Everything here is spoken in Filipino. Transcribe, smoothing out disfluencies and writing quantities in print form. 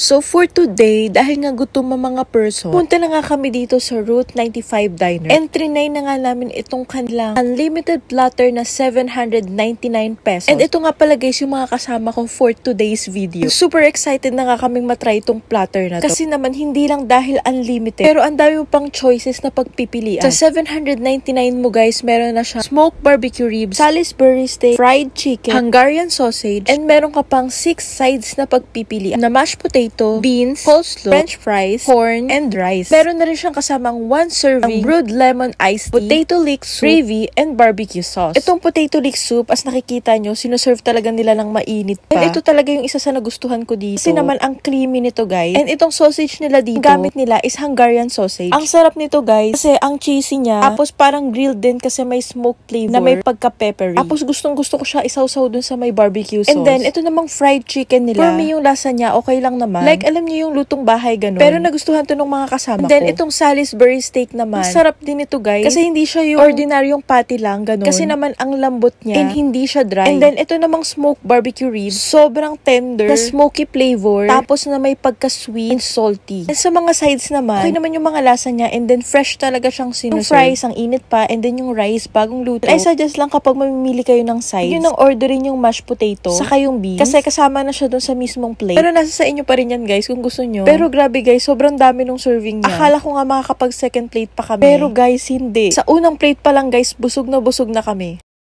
So for today, dahil nga gutom ang mga person, punta na nga kami dito sa Route 95 Diner. Entry 9 na nga namin itong kanilang unlimited platter na 799 pesos. And ito nga pala guys yung mga kasama ko for today's video. Super excited na nga kaming matry itong platter na to. Kasi naman hindi lang dahil unlimited, pero ang dami mo pang choices na pagpipilian. Sa 799 mo guys, meron na siya smoked barbecue ribs, Salisbury steak, fried chicken, Hungarian sausage, and meron ka pang 6 sides na pagpipilian na mashed potato, beans, coleslaw, french fries, corn, and rice. Meron na rin siyang kasamang 1 serving brewed lemon iced tea, potato leek soup, gravy, and barbecue sauce. Itong potato leek soup, as nakikita nyo, sinuserve talaga nila ng mainit pa. And ito talaga yung isa sa nagustuhan ko dito. Kasi naman ang creamy nito guys. And itong sausage nila dito, gamit nila is Hungarian sausage. Ang sarap nito guys, kasi ang cheesy niya, tapos parang grilled din kasi may smoked flavor na may pagka-peppery. Tapos gustong gusto ko siya isawsaw dun sa may barbecue sauce. And then, ito namang fried chicken nila. For me, yung lasa niya, okay lang naman. Like, alam niyo yung lutong bahay ganun. Pero nagustuhan to ng mga kasama ko. And then, itong Salisbury steak naman. Sarap din ito guys. Kasi hindi siya yung ordinaryong patty lang, ganun. Kasi naman, ang lambot niya. And hindi siya dry. And then, ito namang smoked barbecue ribs. Sobrang tender. Na smoky flavor. Tapos na may pagka-sweet and salty. And sa mga sides naman, okay naman yung mga lasa niya. And then, fresh talaga siyang sinuserve. Yung fries, ang init pa. And then, yung rice, bagong luto. I suggest lang kapag mamimili kayo ng sides, yun ang orderin yung mashed potato. Saka yung beans. Kasi kasama na siya dun sa mismong plate. Pero nasa sa inyo pa rin yan guys kung gusto nyo. Pero grabe guys, sobrang dami nung serving niya. Akala ko nga makakapag second plate pa kami. Pero guys, hindi. Sa unang plate pa lang guys, busog na kami.